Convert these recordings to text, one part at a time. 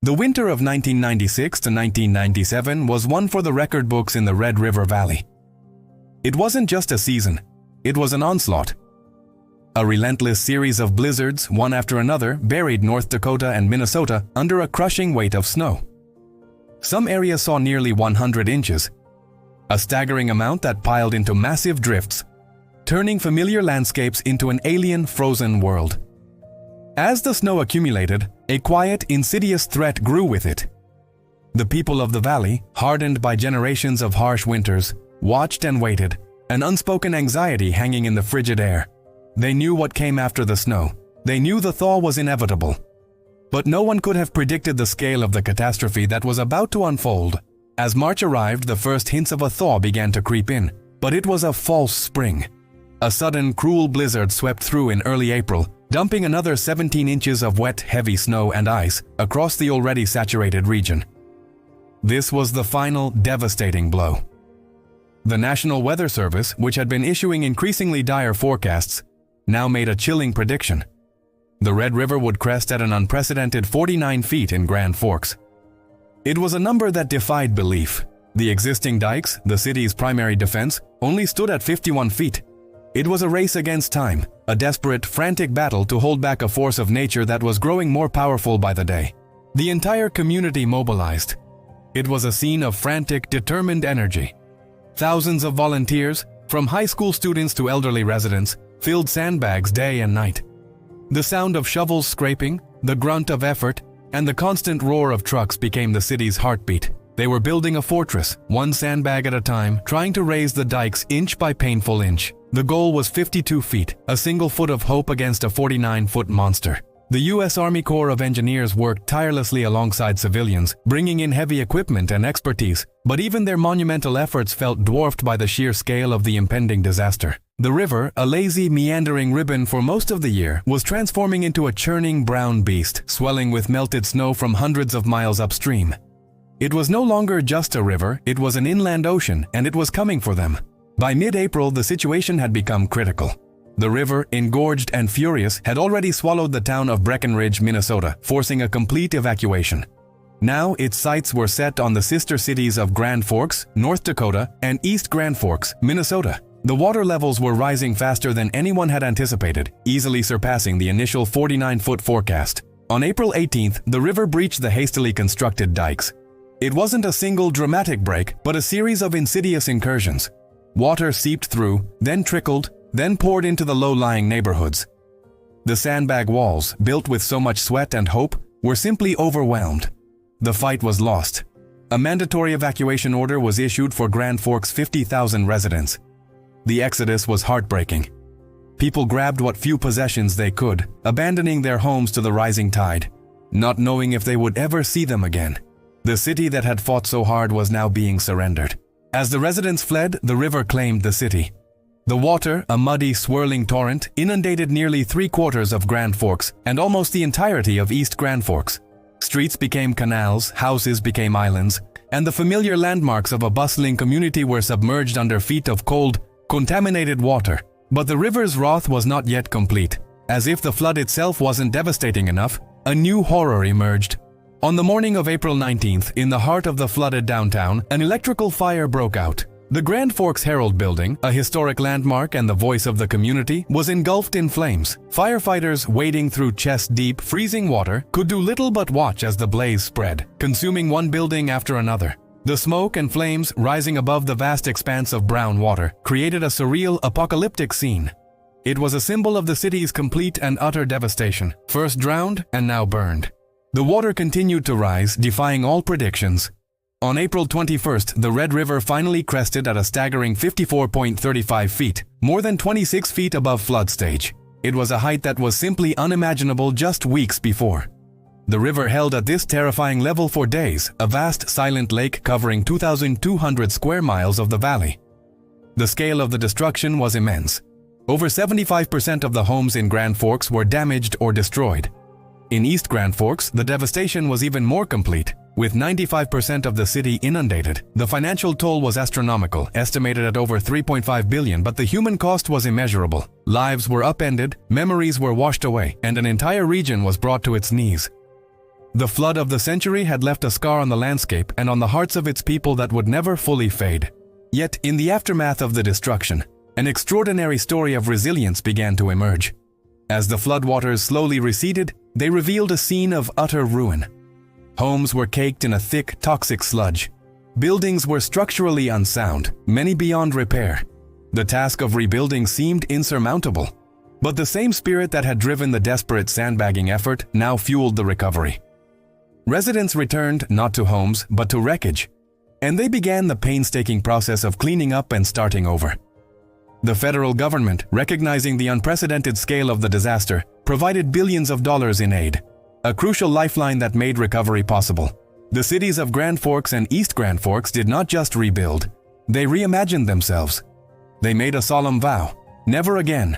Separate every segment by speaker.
Speaker 1: The winter of 1996 to 1997 was one for the record books in the Red River Valley. It wasn't just a season, it was an onslaught. A relentless series of blizzards, one after another, buried North Dakota and Minnesota under a crushing weight of snow. Some areas saw nearly 100 inches, a staggering amount that piled into massive drifts, turning familiar landscapes into an alien, frozen world. As the snow accumulated, a quiet, insidious threat grew with it. The people of the valley, hardened by generations of harsh winters, watched and waited, an unspoken anxiety hanging in the frigid air. They knew what came after the snow. They knew the thaw was inevitable. But no one could have predicted the scale of the catastrophe that was about to unfold. As March arrived, the first hints of a thaw began to creep in, but it was a false spring. A sudden, cruel blizzard swept through in early April, dumping another 17 inches of wet, heavy snow and ice across the already saturated region. This was the final, devastating blow. The National Weather Service, which had been issuing increasingly dire forecasts, now made a chilling prediction. The Red River would crest at an unprecedented 49 feet in Grand Forks. It was a number that defied belief. The existing dikes, the city's primary defense, only stood at 51 feet. It was a race against time, a desperate, frantic battle to hold back a force of nature that was growing more powerful by the day. The entire community mobilized. It was a scene of frantic, determined energy. Thousands of volunteers, from high school students to elderly residents, filled sandbags day and night. The sound of shovels scraping, the grunt of effort, and the constant roar of trucks became the city's heartbeat. They were building a fortress, one sandbag at a time, trying to raise the dikes inch by painful inch. The goal was 52 feet, a single foot of hope against a 49-foot monster. The U.S. Army Corps of Engineers worked tirelessly alongside civilians, bringing in heavy equipment and expertise, but even their monumental efforts felt dwarfed by the sheer scale of the impending disaster. The river, a lazy, meandering ribbon for most of the year, was transforming into a churning brown beast, swelling with melted snow from hundreds of miles upstream. It was no longer just a river, it was an inland ocean, and it was coming for them. By mid-April, the situation had become critical. The river, engorged and furious, had already swallowed the town of Breckenridge, Minnesota, forcing a complete evacuation. Now its sights were set on the sister cities of Grand Forks, North Dakota, and East Grand Forks, Minnesota. The water levels were rising faster than anyone had anticipated, easily surpassing the initial 49-foot forecast. On April 18th, the river breached the hastily constructed dikes. It wasn't a single dramatic break, but a series of insidious incursions. Water seeped through, then trickled, then poured into the low-lying neighborhoods. The sandbag walls, built with so much sweat and hope, were simply overwhelmed. The fight was lost. A mandatory evacuation order was issued for Grand Forks' 50,000 residents. The exodus was heartbreaking. People grabbed what few possessions they could, abandoning their homes to the rising tide, not knowing if they would ever see them again. The city that had fought so hard was now being surrendered. As the residents fled, the river claimed the city. The water, a muddy, swirling torrent, inundated nearly 3/4 of Grand Forks and almost the entirety of East Grand Forks. Streets became canals, houses became islands, and the familiar landmarks of a bustling community were submerged under feet of cold, contaminated water. But the river's wrath was not yet complete. As if the flood itself wasn't devastating enough, a new horror emerged. On the morning of April 19th, in the heart of the flooded downtown, an electrical fire broke out. The Grand Forks Herald building, a historic landmark and the voice of the community, was engulfed in flames. Firefighters wading through chest-deep, freezing water could do little but watch as the blaze spread, consuming one building after another. The smoke and flames, rising above the vast expanse of brown water, created a surreal, apocalyptic scene. It was a symbol of the city's complete and utter devastation, first drowned and now burned. The water continued to rise, defying all predictions. On April 21st, the Red River finally crested at a staggering 54.35 feet, more than 26 feet above flood stage. It was a height that was simply unimaginable just weeks before. The river held at this terrifying level for days, a vast, silent lake covering 2,200 square miles of the valley. The scale of the destruction was immense. Over 75% of the homes in Grand Forks were damaged or destroyed. In East Grand Forks, the devastation was even more complete, with 95% of the city inundated. The financial toll was astronomical, estimated at over $3.5 billion, but the human cost was immeasurable. Lives were upended, memories were washed away, and an entire region was brought to its knees. The flood of the century had left a scar on the landscape and on the hearts of its people that would never fully fade. Yet, in the aftermath of the destruction, an extraordinary story of resilience began to emerge. As the floodwaters slowly receded, they revealed a scene of utter ruin. Homes were caked in a thick, toxic sludge. Buildings were structurally unsound, many beyond repair. The task of rebuilding seemed insurmountable. But the same spirit that had driven the desperate sandbagging effort now fueled the recovery. Residents returned not to homes, but to wreckage, and they began the painstaking process of cleaning up and starting over. The federal government, recognizing the unprecedented scale of the disaster, provided billions of dollars in aid, a crucial lifeline that made recovery possible. The cities of Grand Forks and East Grand Forks did not just rebuild, they reimagined themselves. They made a solemn vow, never again.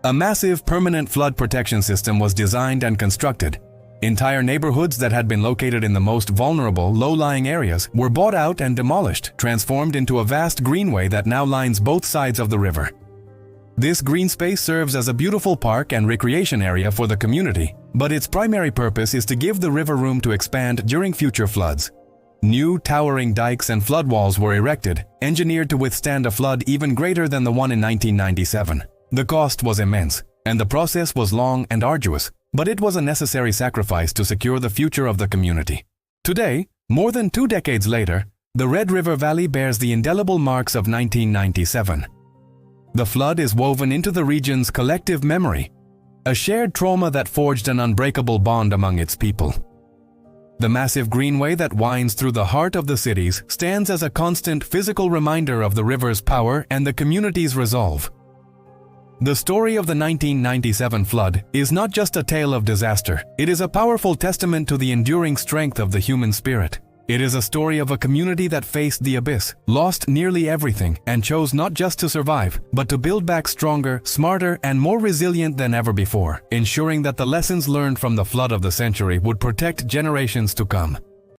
Speaker 1: A massive permanent flood protection system was designed and constructed. Entire neighborhoods that had been located in the most vulnerable, low-lying areas were bought out and demolished, transformed into a vast greenway that now lines both sides of the river. This green space serves as a beautiful park and recreation area for the community, but its primary purpose is to give the river room to expand during future floods. New towering dikes and flood walls were erected, engineered to withstand a flood even greater than the one in 1997. The cost was immense, and the process was long and arduous, but it was a necessary sacrifice to secure the future of the community. Today, more than 2 decades later, the Red River Valley bears the indelible marks of 1997. The flood is woven into the region's collective memory, a shared trauma that forged an unbreakable bond among its people. The massive greenway that winds through the heart of the cities stands as a constant physical reminder of the river's power and the community's resolve. The story of the 1997 flood is not just a tale of disaster, it is a powerful testament to the enduring strength of the human spirit. It is a story of a community that faced the abyss, lost nearly everything, and chose not just to survive, but to build back stronger, smarter, and more resilient than ever before, ensuring that the lessons learned from the flood of the century would protect generations to come.